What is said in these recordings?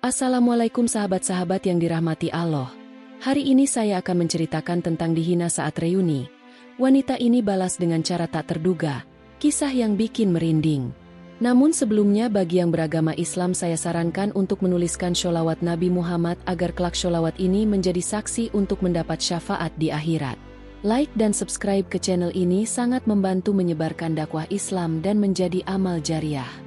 Assalamualaikum sahabat-sahabat yang dirahmati Allah. Hari ini saya akan menceritakan tentang dihina saat reuni. Wanita ini balas dengan cara tak terduga, kisah yang bikin merinding. Namun sebelumnya bagi yang beragama Islam saya sarankan untuk menuliskan sholawat Nabi Muhammad agar kelak sholawat ini menjadi saksi untuk mendapat syafaat di akhirat. Like dan subscribe ke channel ini sangat membantu menyebarkan dakwah Islam dan menjadi amal jariah.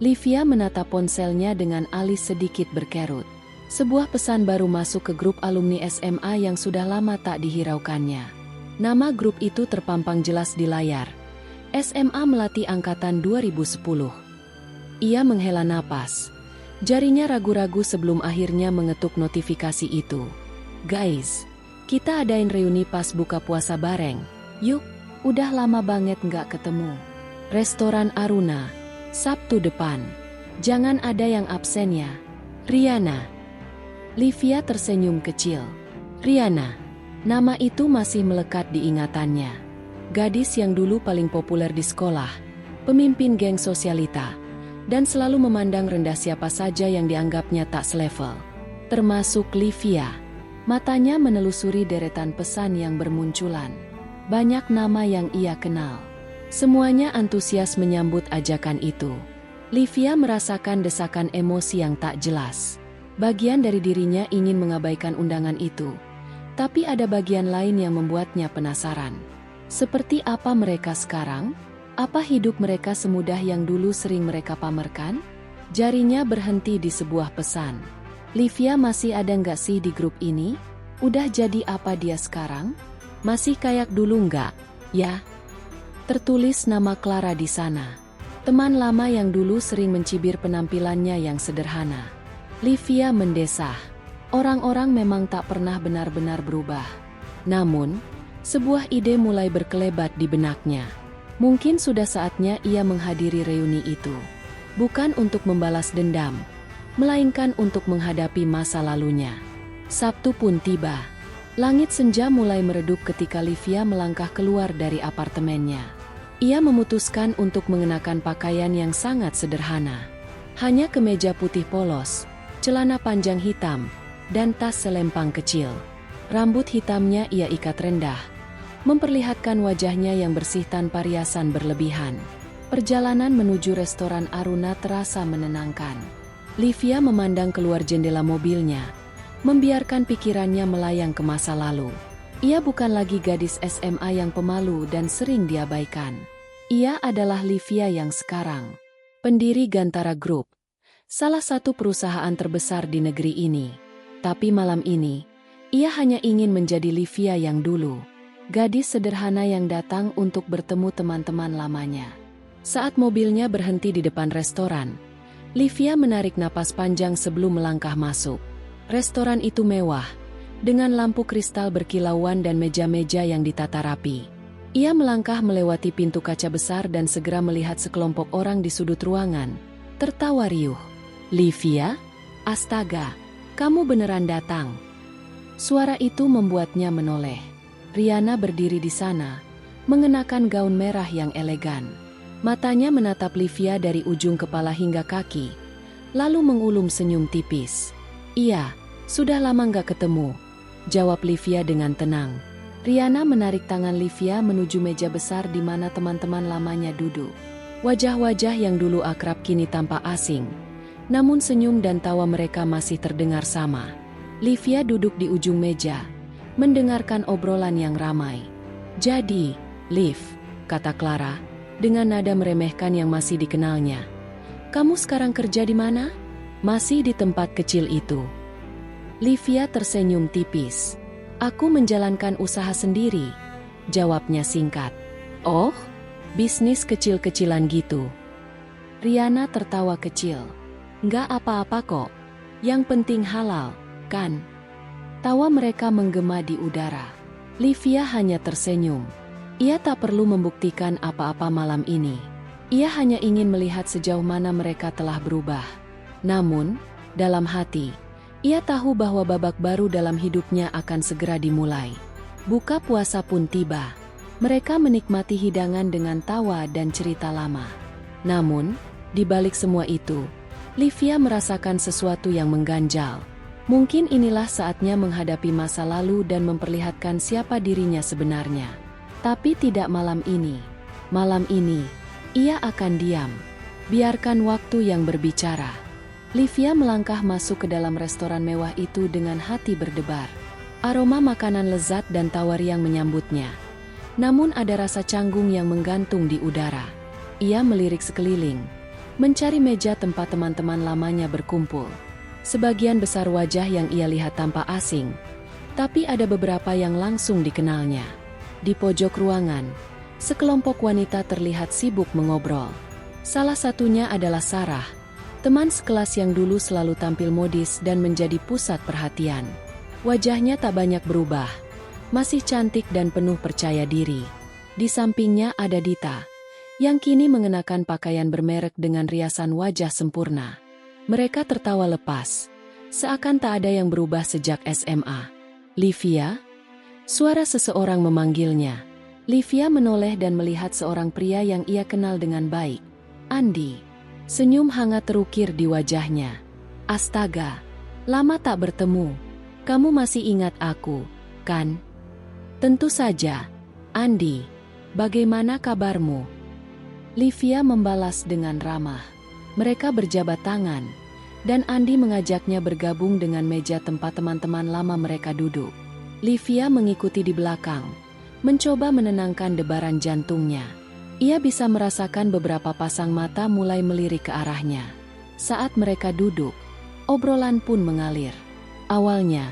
Livia menatap ponselnya dengan alis sedikit berkerut. Sebuah pesan baru masuk ke grup alumni SMA yang sudah lama tak dihiraukannya. Nama grup itu terpampang jelas di layar. SMA Melati Angkatan 2010. Ia menghela napas. Jarinya ragu-ragu sebelum akhirnya mengetuk notifikasi itu. Guys, kita adain reuni pas buka puasa bareng. Yuk, udah lama banget nggak ketemu. Restoran Aruna, Sabtu depan. Jangan ada yang absen ya. Riana. Livia tersenyum kecil. Riana. Nama itu masih melekat di ingatannya. Gadis yang dulu paling populer di sekolah. Pemimpin geng sosialita. Dan selalu memandang rendah siapa saja yang dianggapnya tak selevel. Termasuk Livia. Matanya menelusuri deretan pesan yang bermunculan. Banyak nama yang ia kenal. Semuanya antusias menyambut ajakan itu. Livia merasakan desakan emosi yang tak jelas. Bagian dari dirinya ingin mengabaikan undangan itu. Tapi ada bagian lain yang membuatnya penasaran. Seperti apa mereka sekarang? Apa hidup mereka semudah yang dulu sering mereka pamerkan? Jarinya berhenti di sebuah pesan. Livia masih ada nggak sih di grup ini? Udah jadi apa dia sekarang? Masih kayak dulu nggak? Ya. Tertulis nama Clara di sana. Teman lama yang dulu sering mencibir penampilannya yang sederhana. Livia mendesah. Orang-orang memang tak pernah benar-benar berubah. Namun, sebuah ide mulai berkelebat di benaknya. Mungkin sudah saatnya ia menghadiri reuni itu. Bukan untuk membalas dendam, melainkan untuk menghadapi masa lalunya. Sabtu pun tiba. Langit senja mulai meredup ketika Livia melangkah keluar dari apartemennya. Ia memutuskan untuk mengenakan pakaian yang sangat sederhana. Hanya kemeja putih polos, celana panjang hitam, dan tas selempang kecil. Rambut hitamnya ia ikat rendah, memperlihatkan wajahnya yang bersih tanpa riasan berlebihan. Perjalanan menuju restoran Aruna terasa menenangkan. Livia memandang keluar jendela mobilnya, membiarkan pikirannya melayang ke masa lalu. Ia bukan lagi gadis SMA yang pemalu dan sering diabaikan. Ia adalah Livia yang sekarang. Pendiri Gantara Group, salah satu perusahaan terbesar di negeri ini. Tapi malam ini, ia hanya ingin menjadi Livia yang dulu. Gadis sederhana yang datang untuk bertemu teman-teman lamanya. Saat mobilnya berhenti di depan restoran, Livia menarik napas panjang sebelum melangkah masuk. Restoran itu mewah, dengan lampu kristal berkilauan dan meja-meja yang ditata rapi. Ia melangkah melewati pintu kaca besar dan segera melihat sekelompok orang di sudut ruangan. Tertawa riuh. Livia? Astaga, kamu beneran datang. Suara itu membuatnya menoleh. Riana berdiri di sana, mengenakan gaun merah yang elegan. Matanya menatap Livia dari ujung kepala hingga kaki, lalu mengulum senyum tipis. Iya, sudah lama nggak ketemu, jawab Livia dengan tenang. Riana menarik tangan Livia menuju meja besar di mana teman-teman lamanya duduk. Wajah-wajah yang dulu akrab kini tampak asing. Namun senyum dan tawa mereka masih terdengar sama. Livia duduk di ujung meja, mendengarkan obrolan yang ramai. Jadi, Liv, kata Clara, dengan nada meremehkan yang masih dikenalnya. Kamu sekarang kerja di mana? Masih di tempat kecil itu. Livia tersenyum tipis. Aku menjalankan usaha sendiri, jawabnya singkat. Oh, bisnis kecil-kecilan gitu. Riana tertawa kecil. Nggak apa-apa kok, yang penting halal, kan? Tawa mereka menggema di udara. Livia hanya tersenyum. Ia tak perlu membuktikan apa-apa malam ini. Ia hanya ingin melihat sejauh mana mereka telah berubah. Namun, dalam hati, ia tahu bahwa babak baru dalam hidupnya akan segera dimulai. Buka puasa pun tiba. Mereka menikmati hidangan dengan tawa dan cerita lama. Namun, di balik semua itu, Livia merasakan sesuatu yang mengganjal. Mungkin inilah saatnya menghadapi masa lalu dan memperlihatkan siapa dirinya sebenarnya. Tapi tidak malam ini. Malam ini, ia akan diam. Biarkan waktu yang berbicara. Livia melangkah masuk ke dalam restoran mewah itu dengan hati berdebar. Aroma makanan lezat dan tawar yang menyambutnya. Namun ada rasa canggung yang menggantung di udara. Ia melirik sekeliling, mencari meja tempat teman-teman lamanya berkumpul. Sebagian besar wajah yang ia lihat tampak asing, tapi ada beberapa yang langsung dikenalnya. Di pojok ruangan, sekelompok wanita terlihat sibuk mengobrol. Salah satunya adalah Sarah, teman sekelas yang dulu selalu tampil modis dan menjadi pusat perhatian. Wajahnya tak banyak berubah, masih cantik dan penuh percaya diri. Di sampingnya ada Dita, yang kini mengenakan pakaian bermerek dengan riasan wajah sempurna. Mereka tertawa lepas, seakan tak ada yang berubah sejak SMA. "Livia?" Suara seseorang memanggilnya. Livia menoleh dan melihat seorang pria yang ia kenal dengan baik. Andi. Senyum hangat terukir di wajahnya. "Astaga, lama tak bertemu. Kamu masih ingat aku, kan?" "Tentu saja, Andi. Bagaimana kabarmu?" Livia membalas dengan ramah. Mereka berjabat tangan, dan Andi mengajaknya bergabung dengan meja tempat teman-teman lama mereka duduk. Livia mengikuti di belakang, mencoba menenangkan debaran jantungnya. Ia bisa merasakan beberapa pasang mata mulai melirik ke arahnya. Saat mereka duduk, obrolan pun mengalir. Awalnya,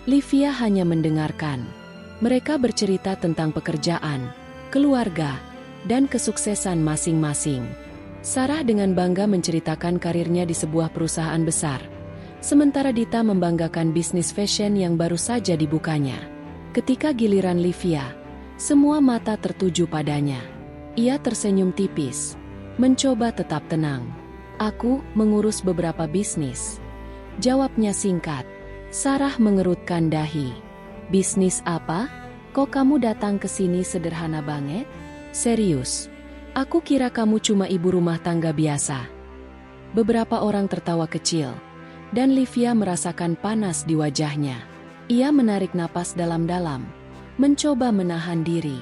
Livia hanya mendengarkan. Mereka bercerita tentang pekerjaan, keluarga, dan kesuksesan masing-masing. Sarah dengan bangga menceritakan karirnya di sebuah perusahaan besar, sementara Dita membanggakan bisnis fashion yang baru saja dibukanya. Ketika giliran Livia, semua mata tertuju padanya. Ia tersenyum tipis, mencoba tetap tenang. "Aku mengurus beberapa bisnis," jawabnya singkat. Sarah mengerutkan dahi. "Bisnis apa? Kok kamu datang ke sini sederhana banget?" "Serius, aku kira kamu cuma ibu rumah tangga biasa." Beberapa orang tertawa kecil, dan Livia merasakan panas di wajahnya. Ia menarik napas dalam-dalam, mencoba menahan diri.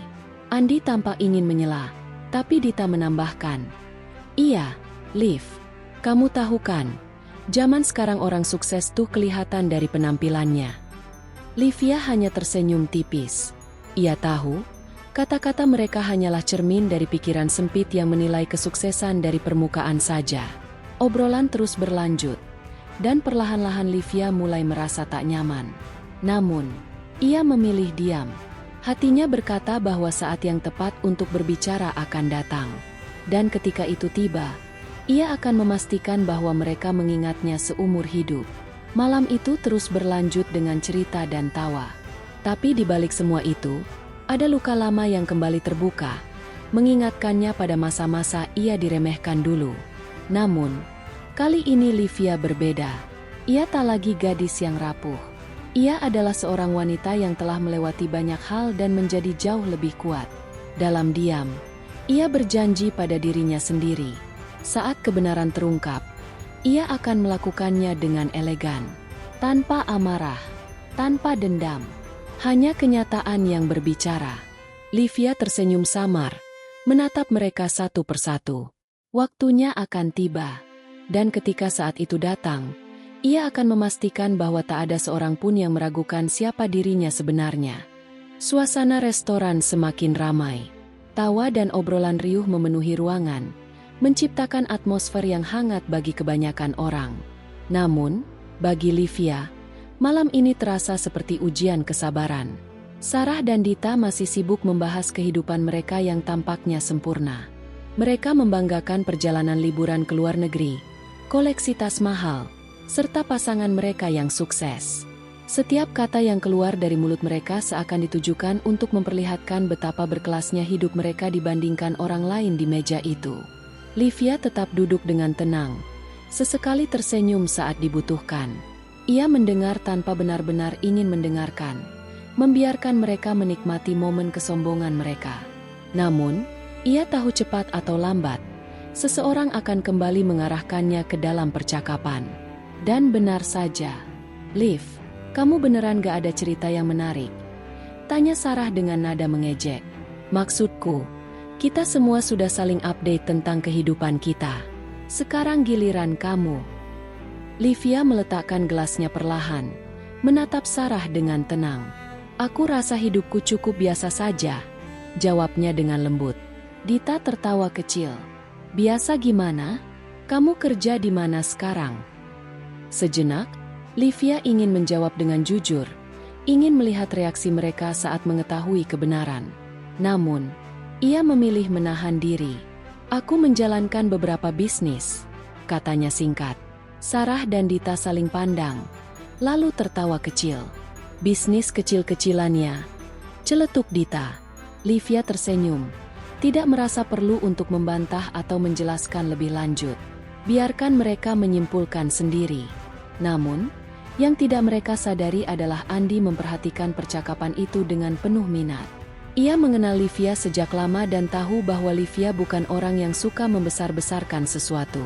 Andi tampak ingin menyela, tapi Dita menambahkan, "Iya, Liv, kamu tahu kan, zaman sekarang orang sukses tuh kelihatan dari penampilannya." Livia hanya tersenyum tipis. Ia tahu, kata-kata mereka hanyalah cermin dari pikiran sempit yang menilai kesuksesan dari permukaan saja. Obrolan terus berlanjut, dan perlahan-lahan Livia mulai merasa tak nyaman. Namun, ia memilih diam. Hatinya berkata bahwa saat yang tepat untuk berbicara akan datang. Dan ketika itu tiba, ia akan memastikan bahwa mereka mengingatnya seumur hidup. Malam itu terus berlanjut dengan cerita dan tawa. Tapi di balik semua itu, ada luka lama yang kembali terbuka, mengingatkannya pada masa-masa ia diremehkan dulu. Namun, kali ini Livia berbeda. Ia tak lagi gadis yang rapuh. Ia adalah seorang wanita yang telah melewati banyak hal dan menjadi jauh lebih kuat. Dalam diam, ia berjanji pada dirinya sendiri. Saat kebenaran terungkap, ia akan melakukannya dengan elegan, tanpa amarah, tanpa dendam. Hanya kenyataan yang berbicara. Livia tersenyum samar, menatap mereka satu persatu. Waktunya akan tiba. Dan ketika saat itu datang, ia akan memastikan bahwa tak ada seorang pun yang meragukan siapa dirinya sebenarnya. Suasana restoran semakin ramai. Tawa dan obrolan riuh memenuhi ruangan, menciptakan atmosfer yang hangat bagi kebanyakan orang. Namun, bagi Livia, malam ini terasa seperti ujian kesabaran. Sarah dan Dita masih sibuk membahas kehidupan mereka yang tampaknya sempurna. Mereka membanggakan perjalanan liburan ke luar negeri, koleksi tas mahal, serta pasangan mereka yang sukses. Setiap kata yang keluar dari mulut mereka seakan ditujukan untuk memperlihatkan betapa berkelasnya hidup mereka dibandingkan orang lain di meja itu. Livia tetap duduk dengan tenang, sesekali tersenyum saat dibutuhkan. Ia mendengar tanpa benar-benar ingin mendengarkan, membiarkan mereka menikmati momen kesombongan mereka. Namun, ia tahu cepat atau lambat, seseorang akan kembali mengarahkannya ke dalam percakapan. Dan benar saja. Liv, kamu beneran gak ada cerita yang menarik? Tanya Sarah dengan nada mengejek. Maksudku, kita semua sudah saling update tentang kehidupan kita. Sekarang giliran kamu. Livia meletakkan gelasnya perlahan, menatap Sarah dengan tenang. Aku rasa hidupku cukup biasa saja, jawabnya dengan lembut. Dita tertawa kecil. Biasa gimana? Kamu kerja di mana sekarang? Sejenak, Livia ingin menjawab dengan jujur, ingin melihat reaksi mereka saat mengetahui kebenaran. Namun, ia memilih menahan diri. Aku menjalankan beberapa bisnis, katanya singkat. Sarah dan Dita saling pandang, lalu tertawa kecil. Bisnis kecil-kecilannya, celetuk Dita. Livia tersenyum, tidak merasa perlu untuk membantah atau menjelaskan lebih lanjut. Biarkan mereka menyimpulkan sendiri. Namun, yang tidak mereka sadari adalah Andi memperhatikan percakapan itu dengan penuh minat. Ia mengenal Livia sejak lama dan tahu bahwa Livia bukan orang yang suka membesar-besarkan sesuatu.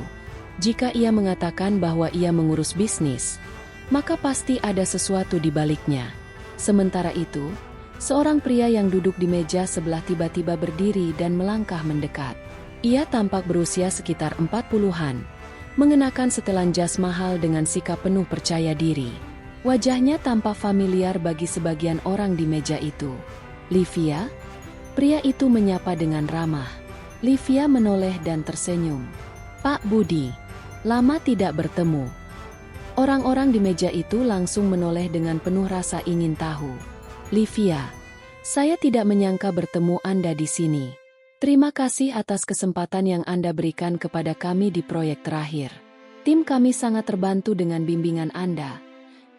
Jika ia mengatakan bahwa ia mengurus bisnis, maka pasti ada sesuatu di baliknya. Sementara itu, seorang pria yang duduk di meja sebelah tiba-tiba berdiri dan melangkah mendekat. Ia tampak berusia sekitar 40-an, mengenakan setelan jas mahal dengan sikap penuh percaya diri. Wajahnya tampak familiar bagi sebagian orang di meja itu. Livia? Pria itu menyapa dengan ramah. Livia menoleh dan tersenyum. Pak Budi, lama tidak bertemu. Orang-orang di meja itu langsung menoleh dengan penuh rasa ingin tahu. Livia, saya tidak menyangka bertemu Anda di sini. Terima kasih atas kesempatan yang Anda berikan kepada kami di proyek terakhir. Tim kami sangat terbantu dengan bimbingan Anda,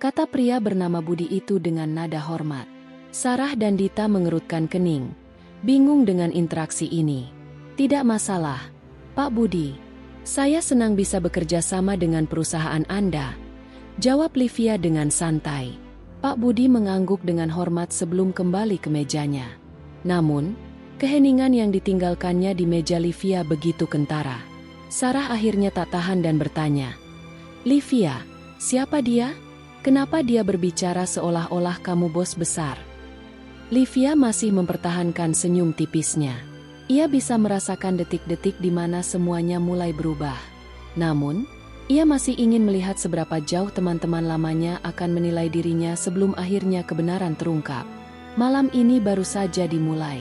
kata pria bernama Budi itu dengan nada hormat. Sarah dan Dita mengerutkan kening, bingung dengan interaksi ini. Tidak masalah, Pak Budi. Saya senang bisa bekerja sama dengan perusahaan Anda, jawab Livia dengan santai. Pak Budi mengangguk dengan hormat sebelum kembali ke mejanya. Namun, keheningan yang ditinggalkannya di meja Livia begitu kentara. Sarah akhirnya tak tahan dan bertanya, Livia, siapa dia? Kenapa dia berbicara seolah-olah kamu bos besar? Livia masih mempertahankan senyum tipisnya. Ia bisa merasakan detik-detik di mana semuanya mulai berubah. Namun, ia masih ingin melihat seberapa jauh teman-teman lamanya akan menilai dirinya sebelum akhirnya kebenaran terungkap. Malam ini baru saja dimulai.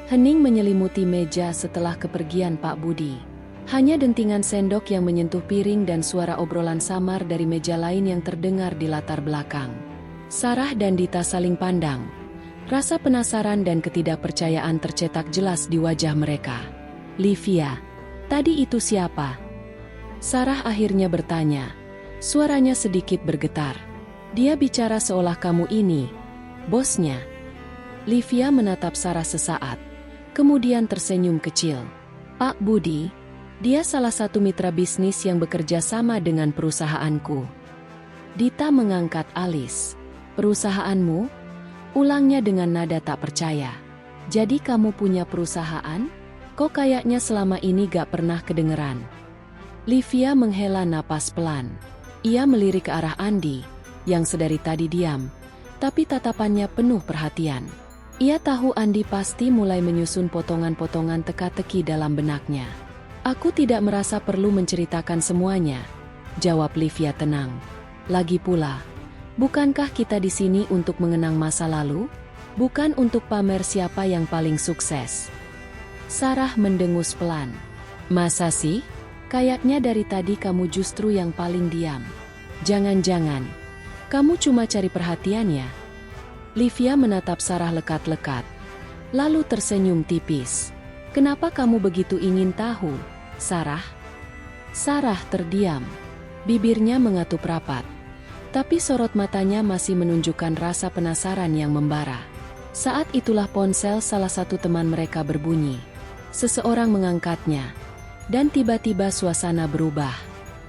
Hening menyelimuti meja setelah kepergian Pak Budi. Hanya dentingan sendok yang menyentuh piring dan suara obrolan samar dari meja lain yang terdengar di latar belakang. Sarah dan Dita saling pandang. Rasa penasaran dan ketidakpercayaan tercetak jelas di wajah mereka. Livia, tadi itu siapa? Sarah akhirnya bertanya. Suaranya sedikit bergetar. Dia bicara seolah kamu ini bosnya. Livia menatap Sarah sesaat, kemudian tersenyum kecil. Pak Budi, dia salah satu mitra bisnis yang bekerja sama dengan perusahaanku. Dita mengangkat alis. Perusahaanmu? Ulangnya dengan nada tak percaya. Jadi kamu punya perusahaan? Kok kayaknya selama ini gak pernah kedengeran? Livia menghela napas pelan. Ia melirik ke arah Andi, yang sedari tadi diam, tapi tatapannya penuh perhatian. Ia tahu Andi pasti mulai menyusun potongan-potongan teka-teki dalam benaknya. Aku tidak merasa perlu menceritakan semuanya, jawab Livia tenang. Lagi pula, bukankah kita di sini untuk mengenang masa lalu? Bukan untuk pamer siapa yang paling sukses. Sarah mendengus pelan. Masa sih? Kayaknya dari tadi kamu justru yang paling diam. Jangan-jangan, kamu cuma cari perhatian ya? Livia menatap Sarah lekat-lekat, lalu tersenyum tipis. Kenapa kamu begitu ingin tahu, Sarah? Sarah terdiam. Bibirnya mengatup rapat. Tapi sorot matanya masih menunjukkan rasa penasaran yang membara. Saat itulah ponsel salah satu teman mereka berbunyi. Seseorang mengangkatnya. Dan tiba-tiba suasana berubah.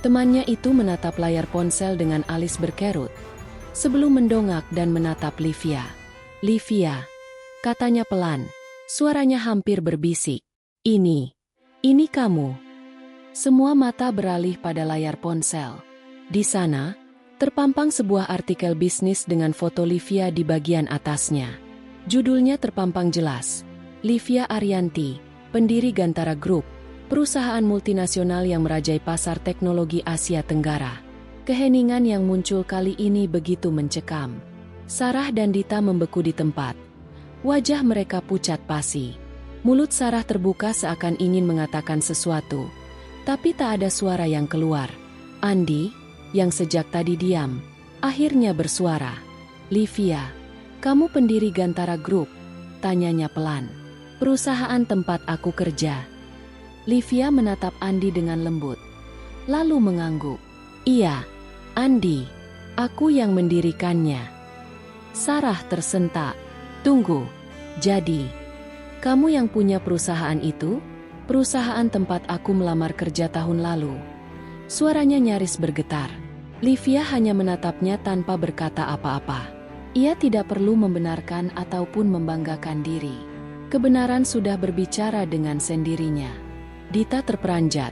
Temannya itu menatap layar ponsel dengan alis berkerut. Sebelum mendongak dan menatap Livia. Livia, katanya pelan. Suaranya hampir berbisik. Ini kamu. Semua mata beralih pada layar ponsel. Di sana, terpampang sebuah artikel bisnis dengan foto Livia di bagian atasnya. Judulnya terpampang jelas. Livia Arianti, pendiri Gantara Group, perusahaan multinasional yang merajai pasar teknologi Asia Tenggara. Keheningan yang muncul kali ini begitu mencekam. Sarah dan Dita membeku di tempat. Wajah mereka pucat pasi. Mulut Sarah terbuka seakan ingin mengatakan sesuatu. Tapi tak ada suara yang keluar. Andi, yang sejak tadi diam, akhirnya bersuara. "Livia, kamu pendiri Gantara Group?" tanyanya pelan. "Perusahaan tempat aku kerja." Livia menatap Andi dengan lembut. Lalu mengangguk. "Iya, Andi, aku yang mendirikannya." Sarah tersentak. "Tunggu, jadi, kamu yang punya perusahaan itu? Perusahaan tempat aku melamar kerja tahun lalu." Suaranya nyaris bergetar. Livia hanya menatapnya tanpa berkata apa-apa. Ia tidak perlu membenarkan ataupun membanggakan diri. Kebenaran sudah berbicara dengan sendirinya. Dita terperanjat.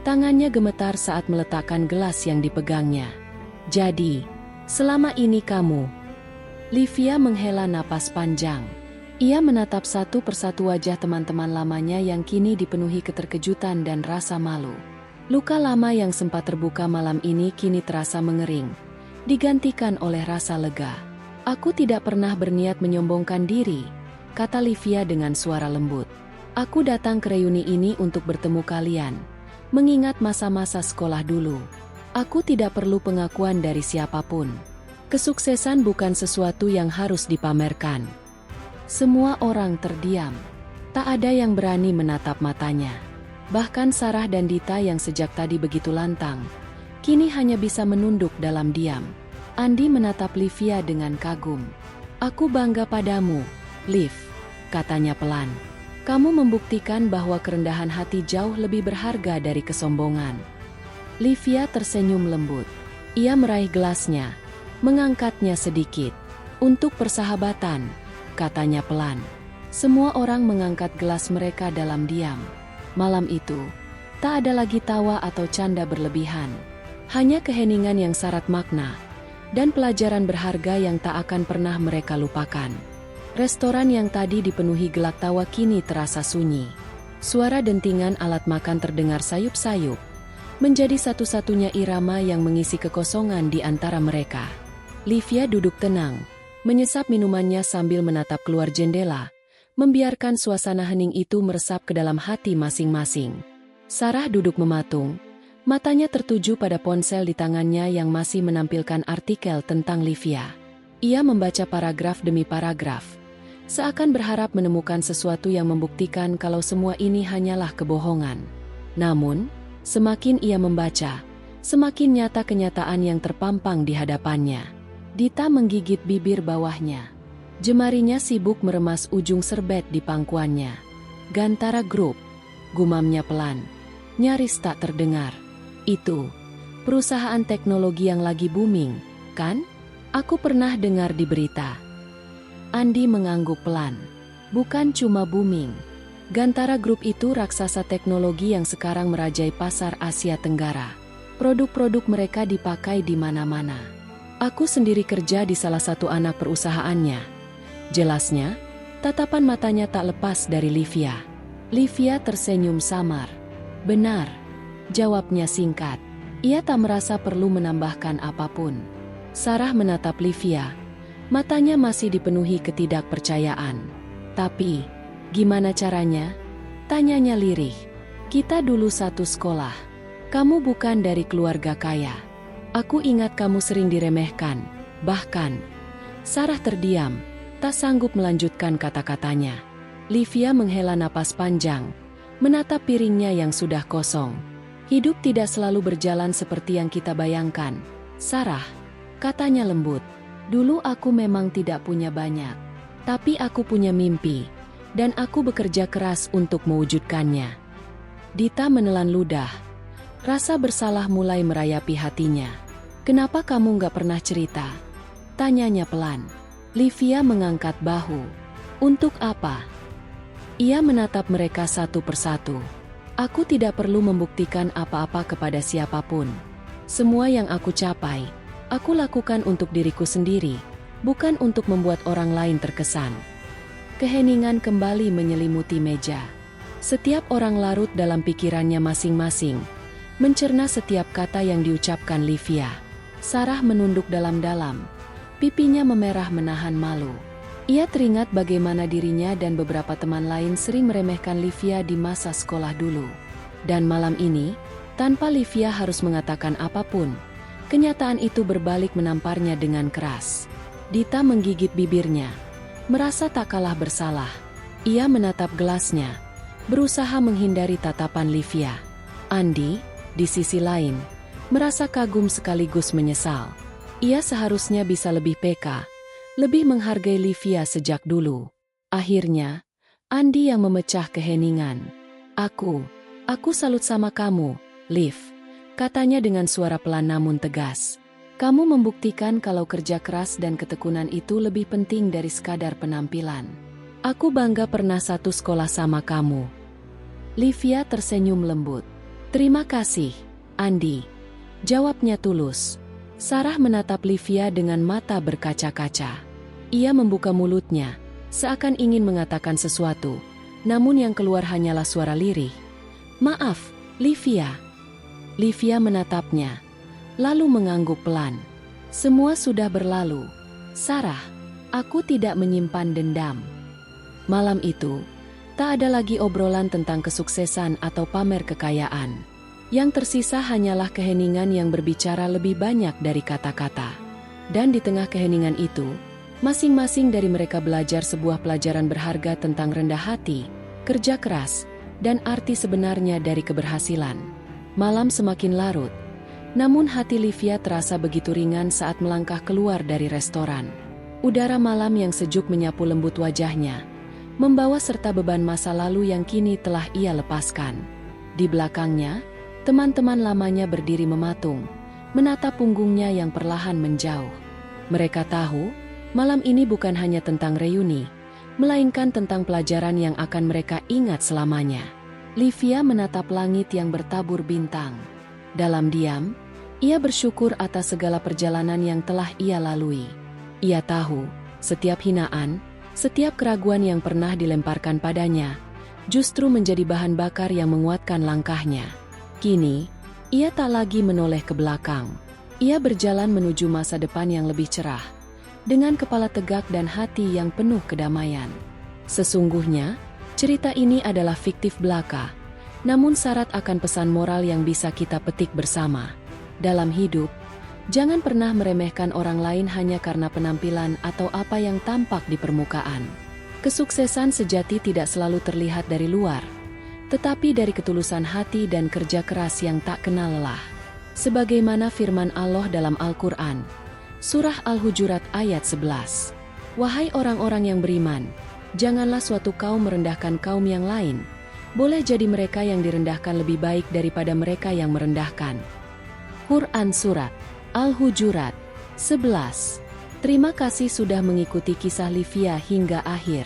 Tangannya gemetar saat meletakkan gelas yang dipegangnya. "Jadi, selama ini kamu..." Livia menghela napas panjang. Ia menatap satu persatu wajah teman-teman lamanya yang kini dipenuhi keterkejutan dan rasa malu. Luka lama yang sempat terbuka malam ini kini terasa mengering, digantikan oleh rasa lega. "Aku tidak pernah berniat menyombongkan diri," kata Livia dengan suara lembut. "Aku datang ke reuni ini untuk bertemu kalian, mengingat masa-masa sekolah dulu. Aku tidak perlu pengakuan dari siapapun. Kesuksesan bukan sesuatu yang harus dipamerkan." Semua orang terdiam. Tak ada yang berani menatap matanya. Bahkan Sarah dan Dita yang sejak tadi begitu lantang, kini hanya bisa menunduk dalam diam. Andi menatap Livia dengan kagum. "Aku bangga padamu, Liv," katanya pelan. "Kamu membuktikan bahwa kerendahan hati jauh lebih berharga dari kesombongan." Livia tersenyum lembut. Ia meraih gelasnya, mengangkatnya sedikit. "Untuk persahabatan," katanya pelan. Semua orang mengangkat gelas mereka dalam diam. Malam itu, tak ada lagi tawa atau canda berlebihan. Hanya keheningan yang syarat makna, dan pelajaran berharga yang tak akan pernah mereka lupakan. Restoran yang tadi dipenuhi gelak tawa kini terasa sunyi. Suara dentingan alat makan terdengar sayup-sayup, menjadi satu-satunya irama yang mengisi kekosongan di antara mereka. Livia duduk tenang, menyesap minumannya sambil menatap keluar jendela, membiarkan suasana hening itu meresap ke dalam hati masing-masing. Sarah duduk mematung, matanya tertuju pada ponsel di tangannya yang masih menampilkan artikel tentang Livia. Ia membaca paragraf demi paragraf, seakan berharap menemukan sesuatu yang membuktikan kalau semua ini hanyalah kebohongan. Namun, semakin ia membaca, semakin nyata kenyataan yang terpampang di hadapannya. Dita menggigit bibir bawahnya. Jemarinya sibuk meremas ujung serbet di pangkuannya. "Gantara Group," gumamnya pelan, nyaris tak terdengar. "Itu perusahaan teknologi yang lagi booming, kan? Aku pernah dengar di berita." Andi mengangguk pelan. "Bukan cuma booming. Gantara Group itu raksasa teknologi yang sekarang merajai pasar Asia Tenggara. Produk-produk mereka dipakai di mana-mana. Aku sendiri kerja di salah satu anak perusahaannya," jelasnya. Tatapan matanya tak lepas dari Livia. Livia tersenyum samar. "Benar," jawabnya singkat. Ia tak merasa perlu menambahkan apapun. Sarah menatap Livia. Matanya masih dipenuhi ketidakpercayaan. "Tapi, gimana caranya?" tanyanya lirih. "Kita dulu satu sekolah. Kamu bukan dari keluarga kaya. Aku ingat kamu sering diremehkan. Bahkan..." Sarah terdiam, tak sanggup melanjutkan kata-katanya. Livia menghela napas panjang, menatap piringnya yang sudah kosong. "Hidup tidak selalu berjalan seperti yang kita bayangkan, Sarah," katanya lembut. "Dulu aku memang tidak punya banyak. Tapi aku punya mimpi, dan aku bekerja keras untuk mewujudkannya." Dita menelan ludah. Rasa bersalah mulai merayapi hatinya. "Kenapa kamu gak pernah cerita?" tanyanya pelan. Livia mengangkat bahu. "Untuk apa?" Ia menatap mereka satu persatu. Aku tidak perlu membuktikan apa-apa kepada siapapun. Semua yang aku capai, aku lakukan untuk diriku sendiri, bukan untuk membuat orang lain terkesan. Keheningan kembali menyelimuti meja. Setiap orang larut dalam pikirannya masing-masing, mencerna setiap kata yang diucapkan Livia. Sarah menunduk dalam-dalam. Pipinya memerah menahan malu. Ia teringat bagaimana dirinya dan beberapa teman lain sering meremehkan Livia di masa sekolah dulu. Dan malam ini, tanpa Livia harus mengatakan apapun, kenyataan itu berbalik menamparnya dengan keras. Dita menggigit bibirnya, merasa tak kalah bersalah. Ia menatap gelasnya, berusaha menghindari tatapan Livia. Andi, di sisi lain, merasa kagum sekaligus menyesal. Ia seharusnya bisa lebih peka, lebih menghargai Livia sejak dulu. Akhirnya, Andi yang memecah keheningan. Aku salut sama kamu, Liv, katanya dengan suara pelan namun tegas. Kamu membuktikan kalau kerja keras dan ketekunan itu lebih penting dari sekadar penampilan. Aku bangga pernah satu sekolah sama kamu. Livia tersenyum lembut. Terima kasih, Andi. Jawabnya tulus. Sarah menatap Livia dengan mata berkaca-kaca. Ia membuka mulutnya, seakan ingin mengatakan sesuatu, namun yang keluar hanyalah suara lirih. Maaf, Livia. Livia menatapnya, lalu mengangguk pelan. Semua sudah berlalu. Sarah, aku tidak menyimpan dendam. Malam itu, tak ada lagi obrolan tentang kesuksesan atau pamer kekayaan. Yang tersisa hanyalah keheningan yang berbicara lebih banyak dari kata-kata. Dan di tengah keheningan itu, masing-masing dari mereka belajar sebuah pelajaran berharga tentang rendah hati, kerja keras, dan arti sebenarnya dari keberhasilan. Malam semakin larut, namun hati Livia terasa begitu ringan saat melangkah keluar dari restoran. Udara malam yang sejuk menyapu lembut wajahnya, membawa serta beban masa lalu yang kini telah ia lepaskan. Di belakangnya, teman-teman lamanya berdiri mematung, menatap punggungnya yang perlahan menjauh. Mereka tahu, malam ini bukan hanya tentang reuni, melainkan tentang pelajaran yang akan mereka ingat selamanya. Livia menatap langit yang bertabur bintang. Dalam diam, ia bersyukur atas segala perjalanan yang telah ia lalui. Ia tahu, setiap hinaan, setiap keraguan yang pernah dilemparkan padanya, justru menjadi bahan bakar yang menguatkan langkahnya. Kini, ia tak lagi menoleh ke belakang. Ia berjalan menuju masa depan yang lebih cerah, dengan kepala tegak dan hati yang penuh kedamaian. Sesungguhnya, cerita ini adalah fiktif belaka, namun syarat akan pesan moral yang bisa kita petik bersama. Dalam hidup, jangan pernah meremehkan orang lain hanya karena penampilan atau apa yang tampak di permukaan. Kesuksesan sejati tidak selalu terlihat dari luar, tetapi dari ketulusan hati dan kerja keras yang tak kenal lelah. Sebagaimana firman Allah dalam Al-Quran, Surah Al-Hujurat ayat 11. Wahai orang-orang yang beriman, janganlah suatu kaum merendahkan kaum yang lain. Boleh jadi mereka yang direndahkan lebih baik daripada mereka yang merendahkan. Quran Surat Al-Hujurat 11. Terima kasih sudah mengikuti kisah Livia hingga akhir.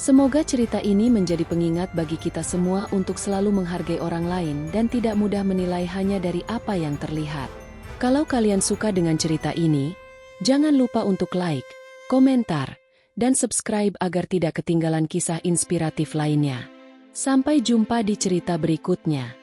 Semoga cerita ini menjadi pengingat bagi kita semua untuk selalu menghargai orang lain dan tidak mudah menilai hanya dari apa yang terlihat. Kalau kalian suka dengan cerita ini, jangan lupa untuk like, komentar, dan subscribe agar tidak ketinggalan kisah inspiratif lainnya. Sampai jumpa di cerita berikutnya.